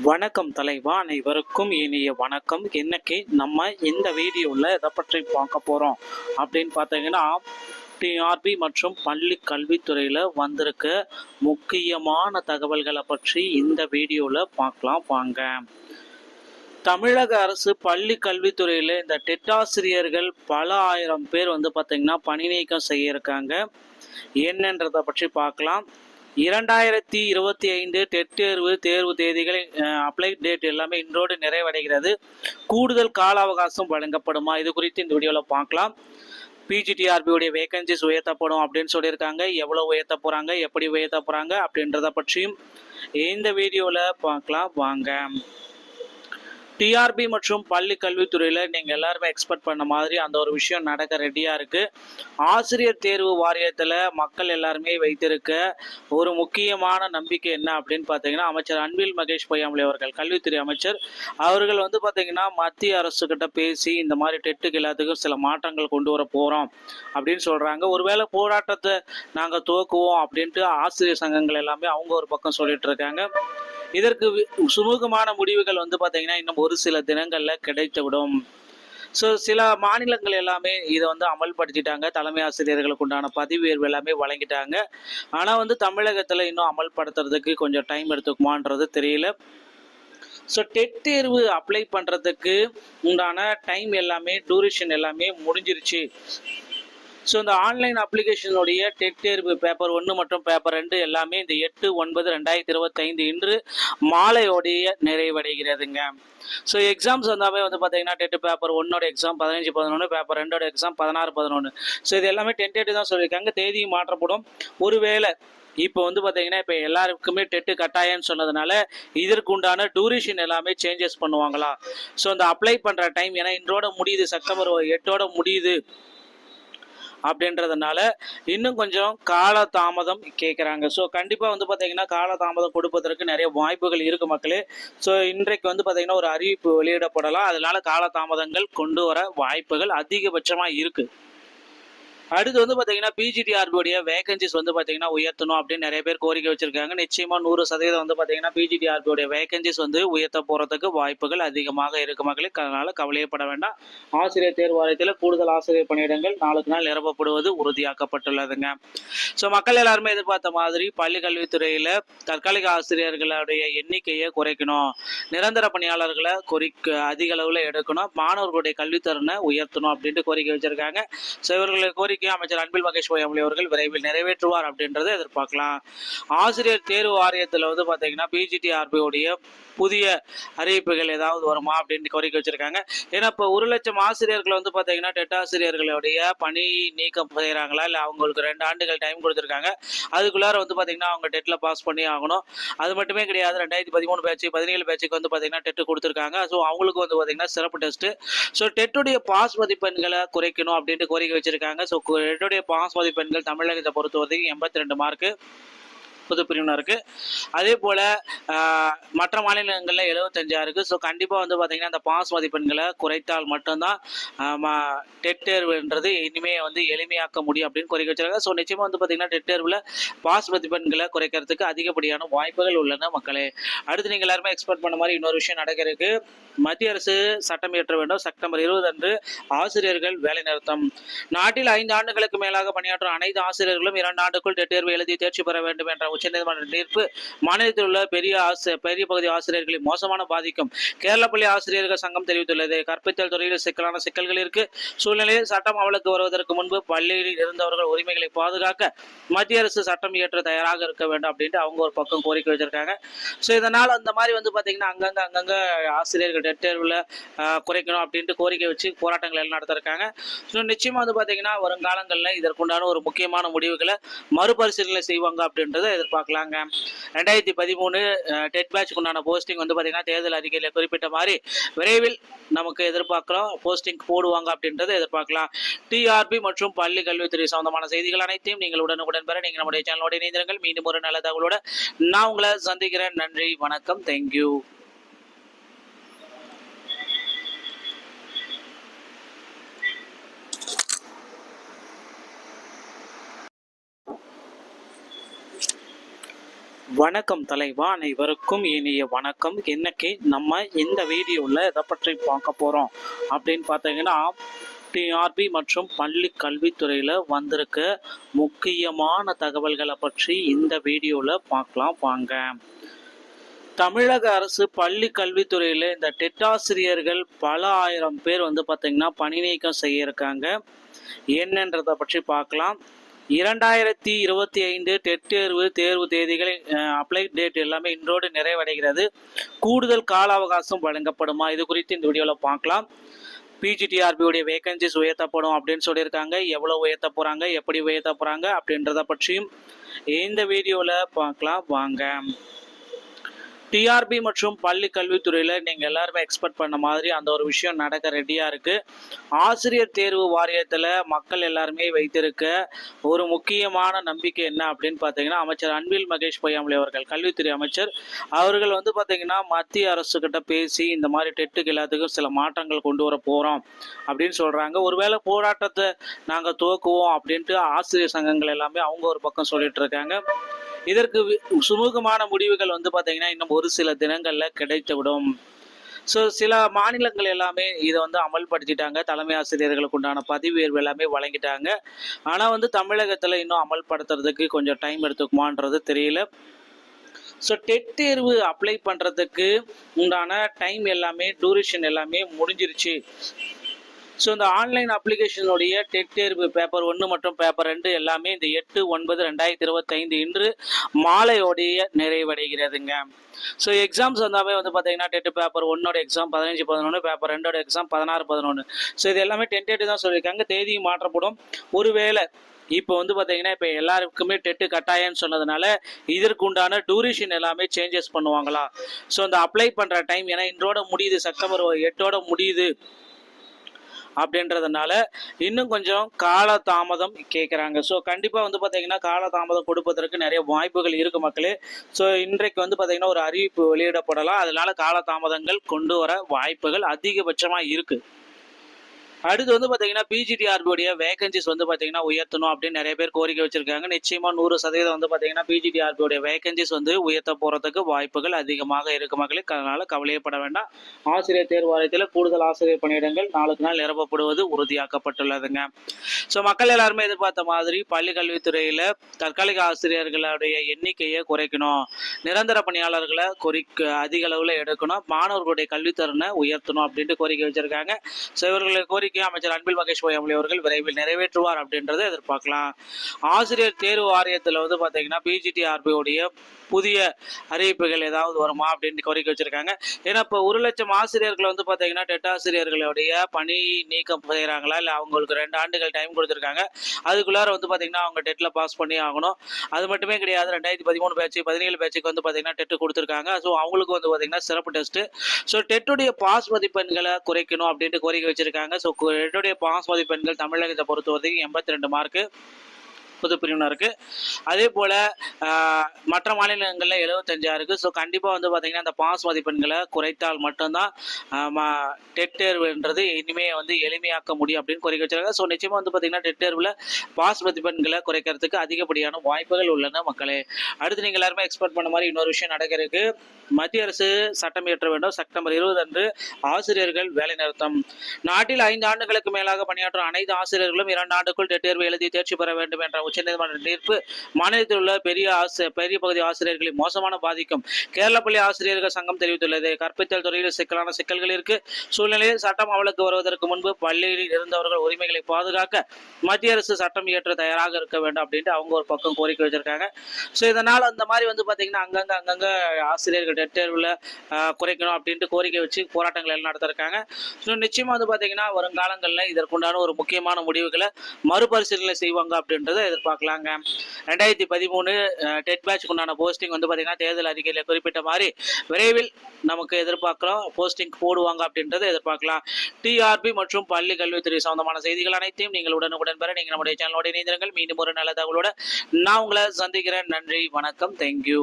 வணக்கம் தலைவா, அனைவருக்கும் இனிய வணக்கம். இன்னைக்கு நம்ம இந்த வீடியோவில் எதை பற்றி பார்க்க போகிறோம் அப்படின்னு பார்த்தீங்கன்னா, டிஆர்பி மற்றும் பள்ளி கல்வித்துறையில் வந்திருக்க முக்கியமான தகவல்களை பற்றி இந்த வீடியோவில் பார்க்கலாம் வாங்க. தமிழக அரசு பள்ளி கல்வித்துறையில் இந்த டெட் ஆசிரியர்கள் பல ஆயிரம் பேர் பார்த்தீங்கன்னா பணி நீக்கம் செய்ய இருக்காங்க. என்னன்றதை பற்றி பார்க்கலாம். 2025 டெட் தேர்வு தேதிகள் அப்ளை டேட் எல்லாமே இன்றோடு நிறைவடைகிறது. கூடுதல் கால அவகாசம் வழங்கப்படுமா, இது குறித்து இந்த வீடியோவில் பார்க்கலாம். பிஜிடிஆர்பியுடைய வேகன்சிஸ் உயர்த்தப்படும் அப்படின்னு சொல்லியிருக்காங்க. எவ்வளோ உயர்த்த போகிறாங்க, எப்படி உயர்த்த போகிறாங்க அப்படின்றத பற்றியும் இந்த வீடியோவில் பார்க்கலாம் வாங்க. டிஆர்பி மற்றும் பள்ளி கல்வித்துறையில் நீங்கள் எல்லாருமே எக்ஸ்பெக்ட் பண்ண மாதிரி அந்த ஒரு விஷயம் நடக்க ரெடியாக இருக்குது. ஆசிரியர் தேர்வு வாரியத்தில் மக்கள் எல்லாருமே வைத்திருக்க ஒரு முக்கியமான நம்பிக்கை என்ன அப்படின்னு பார்த்தீங்கன்னா, அமைச்சர் அன்பில் மகேஷ் பொய்யாமொழி அவர்கள், கல்வித்துறை அமைச்சர் அவர்கள் பார்த்தீங்கன்னா மத்திய அரசுக்கிட்ட பேசி இந்த மாதிரி டெட்டுக்கு எல்லாத்துக்கும் சில மாற்றங்கள் கொண்டு வர போகிறோம் அப்படின்னு சொல்கிறாங்க. ஒருவேளை போராட்டத்தை நாங்கள் துவக்குவோம் அப்படின்ட்டு ஆசிரியர் சங்கங்கள் எல்லாமே அவங்க ஒரு பக்கம் சொல்லிட்டு இருக்காங்க. இதற்கு சுமூகமான முடிவுகள் பார்த்தீங்கன்னா இன்னும் ஒரு சில தினங்களில் கிடைத்துவிடும். ஸோ சில மாநிலங்கள் எல்லாமே இதை அமல்படுத்திட்டாங்க. தலைமை ஆசிரியர்களுக்கு உண்டான பதவி உயர்வு எல்லாமே வழங்கிட்டாங்க. ஆனால் தமிழகத்தில் இன்னும் அமல்படுத்துறதுக்கு கொஞ்சம் டைம் எடுத்துக்குமான்றது தெரியல. ஸோ டெட் தேர்வு அப்ளை பண்ணுறதுக்கு உண்டான டைம் எல்லாமே டூரேஷன் எல்லாமே முடிஞ்சிருச்சு. ஸோ இந்த ஆன்லைன் அப்ளிகேஷனுடைய டெட் தேர்வு பேப்பர் 1 மற்றும் பேப்பர் 2 எல்லாமே இந்த 8/9/2025 இன்று மாலையோடைய நிறைவடைகிறதுங்க. ஸோ எக்ஸாம்ஸ் பார்த்தீங்கன்னா TET paper 1 exam 15/11, paper 2 exam 16/11. So இது எல்லாமே டென்டேட்டிவ் தான் சொல்லியிருக்காங்க. தேதியும் மாற்றப்படும். ஒருவேளை இப்போ பார்த்தீங்கன்னா இப்போ எல்லாருக்குமே டெட்டு கட்டாயம்னு சொன்னதுனால இதற்கு உண்டான டூரேஷன் எல்லாமே சேஞ்சஸ் பண்ணுவாங்களா? ஸோ அந்த அப்ளை பண்ணுற டைம், ஏன்னா இன்றோட முடியுது, செப்டம்பர் 8ஓட முடியுது அப்படின்றதுனால இன்னும் கொஞ்சம் கால தாமதம் கேட்குறாங்க. ஸோ கண்டிப்பாக பார்த்தீங்கன்னா கால தாமதம் கொடுப்பதற்கு நிறைய வாய்ப்புகள் இருக்குது மக்களே. ஸோ இன்றைக்கு பார்த்தீங்கன்னா ஒரு அறிவிப்பு வெளியிடப்படலாம். அதனால கால தாமதங்கள் கொண்டு வர வாய்ப்புகள் அதிகபட்சமாக இருக்குது. அடுத்து பார்த்தீங்கன்னா பிஜிடிஆர்பியோடைய வேகன்சிஸ் பார்த்தீங்கன்னா உயர்த்தணும் அப்படின்னு நிறைய பேர் கோரிக்கை வச்சிருக்காங்க. நிச்சயமா 100% பார்த்தீங்கன்னா பிஜிடிஆர்பியோடைய வேகன்சிஸ் உயர்த்த போறதுக்கு வாய்ப்புகள் அதிகமாக இருக்கு மக்களே. அதனால கவலையப்பட வேண்டாம். ஆசிரியர் தேர்வு வாரியத்தில் கூடுதல் ஆசிரியர் பணியிடங்கள் நாளுக்கு நாள் நிரப்பப்படுவது உறுதியாக்கப்பட்டுள்ளதுங்க. ஸோ மக்கள் எல்லாருமே எதிர்பார்த்த மாதிரி பள்ளி கல்வித்துறையில் தற்காலிக ஆசிரியர்களுடைய எண்ணிக்கையை குறைக்கணும், நிரந்தர பணியாளர்களை அதிக அளவில் எடுக்கணும், மாணவர்களுடைய கல்வித்தரனை உயர்த்தணும் அப்படின்ட்டு கோரிக்கை வச்சிருக்காங்க. ஸோ இவர்களுடைய கோரிக்கை அமைச்சர் அன்பில் மகேஷ் பொய்யாமொழி அவர்கள் விரைவில் நிறைவேற்றுவார் அப்படின்றத எதிர்பார்க்கலாம். ஆசிரியர் தேர்வு வாரியத்தில் பார்த்தீங்கன்னா பிஜிடிஆர்பியோடைய புதிய அறிவிப்புகள் ஏதாவது வருமா அப்படின்னு கோரிக்கை வச்சிருக்காங்க. ஏன்னா இப்போ 1,00,000 ஆசிரியர்கள் பார்த்தீங்கன்னா டெட் ஆசிரியர்களுடைய பணி நீக்கம் செய்கிறாங்களா, இல்லை அவங்களுக்கு 2 ஆண்டுகள் டைம் கொடுத்துருக்காங்க. அதுக்குள்ளார பார்த்தீங்கன்னா அவங்க டெட்டில் பாஸ் பண்ணி ஆகணும். அது மட்டுமே கிடையாது, 2013 பேட்ச் 17 பேட்சுக்கு பார்த்தீங்கன்னா டெட்டு கொடுத்துருக்காங்க. ஸோ அவங்களுக்கு பார்த்தீங்கன்னா சிறப்பு டெஸ்ட்டு. ஸோ டெட்டுடைய பாஸ் மதிப்பெண்களை குறைக்கணும் அப்படின்ட்டு கோரிக்கை வச்சிருக்காங்க. ஸோ டெட்டுடைய பாஸ் மதிப்பெண்கள் தமிழகத்தை பொறுத்த வரைக்கும் 82 மார்க்கு பொது பிரிவினருக்கு. அதே போல் மற்ற மாநிலங்களில் 75 இருக்குது. ஸோ கண்டிப்பாக பார்த்தீங்கன்னா அந்த பாஸ் மதிப்பெண்களை குறைத்தால் மட்டும்தான் டெட் தேர்வுன்றது இனிமேல் எளிமையாக்க முடியும் அப்படின்னு கோரிக்கை வச்சிருக்காங்க. ஸோ நிச்சயமாக பார்த்தீங்கன்னா டெட் தேர்வில் பாஸ் மதிப்பெண்களை குறைக்கிறதுக்கு அதிகப்படியான வாய்ப்புகள் உள்ளன மக்களே. அடுத்து நீங்கள் எல்லாருமே எக்ஸ்பெக்ட் பண்ண மாதிரி இன்னொரு விஷயம் நடக்கிறதுக்கு மத்திய அரசு சட்டம் இயற்ற வேண்டும். செப்டம்பர் 20 அன்று ஆசிரியர்கள் வேலை நிறுத்தம். நாட்டில் 5 ஆண்டுகளுக்கு மேலாக பணியாற்றும் அனைத்து ஆசிரியர்களும் 2 ஆண்டுக்குள் டெட் தேர்வு எழுதி தேர்ச்சி பெற வேண்டும் என்ற உச்சநீதிமன்ற தீர்ப்பு மாநிலத்தில் உள்ள பெரிய பகுதி ஆசிரியர்களை மோசமான பாதிக்கும். கேரள பள்ளி ஆசிரியர்கள் சங்கம் தெரிவித்துள்ளது. கற்பித்தல் துறையில் சிக்கலான சிக்கல்கள் இருக்கு சூழ்நிலையில் சட்டம் அமலுக்கு வருவதற்கு முன்பு பள்ளியில் இருந்தவர்கள் உரிமைகளை பாதுகாக்க மத்திய அரசு சட்டம் இயற்ற தயாராக இருக்க வேண்டும் அப்படின்ட்டு அவங்க ஒரு பக்கம் கோரிக்கை வச்சிருக்காங்க. ஸோ இதனால் அந்த மாதிரி பார்த்தீங்கன்னா அங்கங்க ஆசிரியர்கள் டெட் தேர்வில் குறைக்கணும் அப்படின்ட்டு கோரிக்கை வச்சு போராட்டங்கள் எல்லாம் நடத்திருக்காங்க. ஸோ நிச்சயமாக பார்த்தீங்கன்னா வருங்காலங்களில் இதற்குண்டான ஒரு முக்கியமான முடிவுகளை மறுபரிசீலனை செய்வாங்க அப்படின்றத எதிர்பார்க்கலாங்க. 2013 டெட் பேட்ச்க்கு உண்டான போஸ்டிங் பார்த்தீங்கன்னா தேர்தல் அறிக்கையில் குறிப்பிட்ட மாதிரி விரைவில் நமக்கு எதிர்பார்க்கலாம், போஸ்டிங் போடுவாங்க அப்படின்றத எதிர்பார்க்கலாம். டிஆர்பி மற்றும் பள்ளி கல்வித்துறை சம்பந்தமான செய்திகள் அனைத்தையும் நீங்கள் உடனுக்குடன் பெற நீங்கள் நம்முடைய சேனலோட இணைந்திருங்கள். மீண்டும் ஒரு நல்ல தகவலோட நான் உங்களை சந்திக்கிறேன். நன்றி, வணக்கம், தேங்க்யூ. வணக்கம் தலைவா, அனைவருக்கும் இனிய வணக்கம். இன்னைக்கு நம்ம இந்த வீடியோவில் எதை பற்றி பார்க்க போகிறோம் அப்படின்னு பார்த்தீங்கன்னா, டிஆர்பி மற்றும் பள்ளி கல்வித்துறையில் வந்திருக்க முக்கியமான தகவல்களை பற்றி இந்த வீடியோவில் பார்க்கலாம் வாங்க. தமிழக அரசு பள்ளி கல்வித்துறையில் இந்த டெட் ஆசிரியர்கள் பல ஆயிரம் பேர் பார்த்தீங்கன்னா பணி நீக்கம் செய்ய இருக்காங்க. என்னன்றதை பற்றி பார்க்கலாம். 2025 டெட் தேர்வு தேதிகள் அப்ளை டேட் எல்லாமே இன்றோடு நிறைவடைகிறது. கூடுதல் கால அவகாசம் வழங்கப்படுமா, இது குறித்து இந்த வீடியோவில் பார்க்கலாம். பிஜிடிஆர்பியுடைய வேகன்சிஸ் உயர்த்தப்படும் அப்படின்னு சொல்லியிருக்காங்க. எவ்வளோ உயர்த்த போகிறாங்க, எப்படி உயர்த்த போகிறாங்க அப்படின்றத பற்றியும் இந்த வீடியோவில் பார்க்கலாம் வாங்க. டிஆர்பி மற்றும் பள்ளி கல்வித்துறையில் நீங்கள் எல்லாருமே எக்ஸ்பெக்ட் பண்ண மாதிரி அந்த ஒரு விஷயம் நடக்க ரெடியாக இருக்குது. ஆசிரியர் தேர்வு வாரியத்தில் மக்கள் எல்லாருமே வைத்திருக்க ஒரு முக்கியமான நம்பிக்கை என்ன அப்படின்னு பார்த்தீங்கன்னா, அமைச்சர் அன்பில் மகேஷ் பொய்யாமொழி அவர்கள், கல்வித்துறை அமைச்சர் அவர்கள் பார்த்தீங்கன்னா மத்திய அரசுக்கிட்ட பேசி இந்த மாதிரி டெட்டுக்கு எல்லாத்துக்கும் சில மாற்றங்கள் கொண்டு வர போகிறோம் அப்படின்னு சொல்கிறாங்க. ஒருவேளை போராட்டத்தை நாங்கள் துவக்குவோம் அப்படின்ட்டு ஆசிரியர் சங்கங்கள் எல்லாமே அவங்க ஒரு பக்கம் சொல்லிட்டு இருக்காங்க. இதற்கு சுமூகமான முடிவுகள் பார்த்தீங்கன்னா இன்னும் ஒரு சில தினங்களில் கிடைத்துவிடும். ஸோ சில மாநிலங்கள் எல்லாமே இதை அமல்படுத்திட்டாங்க. தலைமை ஆசிரியர்களுக்கு உண்டான பதவி உயர்வு எல்லாமே வழங்கிட்டாங்க. ஆனால் தமிழகத்தில் இன்னும் அமல்படுத்துறதுக்கு கொஞ்சம் டைம் எடுத்துக்குமான்றது தெரியல. ஸோ டெட் தேர்வு அப்ளை பண்ணுறதுக்கு உண்டான டைம் எல்லாமே, டூரேஷன் எல்லாமே முடிஞ்சிருச்சு. ஸோ இந்த ஆன்லைன் அப்ளிகேஷனுடைய டெட் தேர்வு பேப்பர் 1 மற்றும் பேப்பர் 2 எல்லாமே இந்த 8/9/2025 இன்று மாலையோடைய நிறைவடைகிறதுங்க. ஸோ எக்ஸாம்ஸ் பார்த்தீங்கன்னா டெட் பேப்பர் 1ஓட எக்ஸாம் 15/11, பேப்பர் 2ஓட எக்ஸாம் 16/11. ஸோ இது எல்லாமே டென்டேட்டிவ் தான் சொல்லியிருக்காங்க. தேதியும் மாற்றப்படும். ஒருவேளை இப்போ பார்த்தீங்கன்னா இப்போ எல்லாருக்குமே டெட்டு கட்டாயம்னு சொன்னதுனால இதற்கு உண்டான டூரேஷன் எல்லாமே சேஞ்சஸ் பண்ணுவாங்களா? ஸோ இந்த அப்ளை பண்ணுற டைம், ஏன்னா இன்றோட முடியுது, செப்டம்பர் 8ஓட முடியுது அப்படின்றதுனால இன்னும் கொஞ்சம் கால தாமதம் கேட்குறாங்க. ஸோ கண்டிப்பாக பார்த்தீங்கன்னா கால தாமதம் கொடுப்பதற்கு நிறைய வாய்ப்புகள் இருக்குது மக்களே. ஸோ இன்றைக்கு பார்த்தீங்கன்னா ஒரு அறிவிப்பு வெளியிடப்படலாம். அதனால கால தாமதங்கள் கொண்டு வர வாய்ப்புகள் அதிகபட்சமாக இருக்குது. அடுத்து பார்த்தீங்கன்னா பிஜிடிஆர்பியோடைய வேகன்சிஸ் பார்த்தீங்கன்னா உயர்த்தணும் அப்படின்னு நிறைய பேர் கோரிக்கை வச்சிருக்காங்க. நிச்சயமாக 100% பார்த்தீங்கன்னா பிஜிடிஆர்பியோடைய வேகன்சிஸ் உயர்த்த போகிறதுக்கு வாய்ப்புகள் அதிகமாக இருக்கு மக்களுக்கு. அதனால கவலையப்பட வேண்டாம். ஆசிரியர் தேர்வு வாரியத்தில் கூடுதல் ஆசிரியர் பணியிடங்கள் நாளுக்கு நாள் நிரப்பப்படுவது உறுதியாக்கப்பட்டுள்ளதுங்க. ஸோ மக்கள் எல்லாருமே எதிர்பார்த்த மாதிரி பள்ளி கல்வித்துறையில் தற்காலிக ஆசிரியர்களுடைய எண்ணிக்கையை குறைக்கணும், நிரந்தர பணியாளர்களை அதிக அளவில் எடுக்கணும், மாணவர்களுடைய கல்வித்தரனை உயர்த்தணும் அப்படின்ட்டு கோரிக்கை வச்சிருக்காங்க. ஸோ இவர்களுடைய கோரிக்கை அமைச்சர் அன்பில் மகேஷ் பொய்யாமொழி அவர்கள் விரைவில் நிறைவேற்றுவார் அப்படின்றத எதிர்பார்க்கலாம். ஆசிரியர் தேர்வு வாரியத்தில் பார்த்தீங்கன்னா பிஜிடிஆர்பியோடைய புதிய அறிவிப்புகள் ஏதாவது வருமா அப்படின்னு கோரிக்கை வச்சிருக்காங்க. ஏன்னா இப்போ 1,00,000 ஆசிரியர்கள் பார்த்தீங்கன்னா டெட் ஆசிரியர்களுடைய பணி நீக்கம் செய்கிறாங்களா, இல்லை அவங்களுக்கு 2 ஆண்டுகள் டைம் கொடுத்துருக்காங்க. அதுக்குள்ளார பார்த்தீங்கன்னா அவங்க டெட்டில் பாஸ் பண்ணி ஆகணும். அது மட்டுமே கிடையாது, 2013 பேட்ச் 17 பேட்சுக்கு பார்த்தீங்கன்னா டெட்டு கொடுத்துருக்காங்க. ஸோ அவங்களுக்கு பார்த்தீங்கன்னா சிறப்பு டெஸ்ட்டு. ஸோ டெட்டுடைய பாஸ் மதிப்பெண்களை குறைக்கணும் அப்படின்ட்டு கோரிக்கை வச்சிருக்காங்க. ஸோ டெட்டுடைய பாஸ் மதிப்பெண்கள் தமிழகத்தை பொறுத்த வரைக்கும் 82 மார்க்கு பொது பிரிவினருக்கு. அதே போல் மற்ற மாநிலங்களில் 75 இருக்குது. ஸோ கண்டிப்பாக பார்த்தீங்கன்னா அந்த பாஸ் மதிப்பெண்களை குறைத்தால் மட்டும்தான் டெட் தேர்வுன்றது இனிமேல் எளிமையாக்க முடியும் அப்படின்னு கோரிக்கை வச்சிருக்காங்க. ஸோ நிச்சயமாக பார்த்தீங்கன்னா டெட் தேர்வில் பாஸ் மதிப்பெண்களை குறைக்கிறதுக்கு அதிகப்படியான வாய்ப்புகள் உள்ளன மக்களே. அடுத்து நீங்கள் எல்லாருமே எக்ஸ்பெக்ட் பண்ண மாதிரி இன்னொரு விஷயம் நடக்கிறதுக்கு, மத்திய அரசு சட்டம் இயற்ற வேண்டும். செப்டம்பர் 20 அன்று ஆசிரியர்கள் வேலைநிறுத்தம். நாட்டில் 5 ஆண்டுகளுக்கு மேலாக பணியாற்றும் அனைத்து ஆசிரியர்களும் 2 ஆண்டுக்குள் டெட் தேர்வு எழுதி தேர்ச்சி பெற வேண்டும் என்ற உச்சநீதிமன்ற தீர்ப்பு மாநிலத்தில் உள்ள பெரிய பகுதி ஆசிரியர்களை மோசமான பாதிக்கும். கேரள பள்ளி ஆசிரியர்கள் சங்கம் தெரிவித்துள்ளது. கற்பித்தல் துறையில் சிக்கலான சிக்கல்கள் இருக்கு. சூழ்நிலையில் சட்டம் அமலுக்கு வருவதற்கு முன்பு பள்ளியில் இருந்தவர்கள் உரிமைகளை பாதுகாக்க மத்திய அரசு சட்டம் இயற்ற தயாராக இருக்க வேண்டும் அப்படின்ட்டு அவங்க ஒரு பக்கம் கோரிக்கை வச்சிருக்காங்க. ஸோ இதனால் அந்த மாதிரி பார்த்தீங்கன்னா அங்கங்க ஆசிரியர்கள் டெட் தேர்வில் குறைக்கணும் அப்படின்ட்டு கோரிக்கை வச்சு போராட்டங்கள் எல்லாம் நடத்திருக்காங்க. ஸோ நிச்சயமாக பார்த்தீங்கன்னா வருங்காலங்களில் இதற்குண்டான ஒரு முக்கியமான முடிவுகளை மறுபரிசீலனை செய்வாங்க அப்படின்றத எதிர்பார்க்கலாங்க. 2013 டெட் பேட்சுக்கு உண்டான போஸ்டிங் பார்த்தீங்கன்னா தேர்தல் அறிக்கையில் குறிப்பிட்ட மாதிரி விரைவில் நமக்கு எதிர்பார்க்கலாம், போஸ்டிங் போடுவாங்க அப்படின்றத எதிர்பார்க்கலாம். டிஆர்பி மற்றும் பள்ளி கல்வித்துறை சம்பந்தமான செய்திகள் அனைத்தையும் நீங்கள் உடனுக்குடன் பெற நீங்கள் நம்முடைய சேனலோட இணைந்திருங்கள். மீண்டும் ஒரு நல்ல தகவலோட நான் உங்களை சந்திக்கிறேன். நன்றி, வணக்கம், தேங்க்யூ.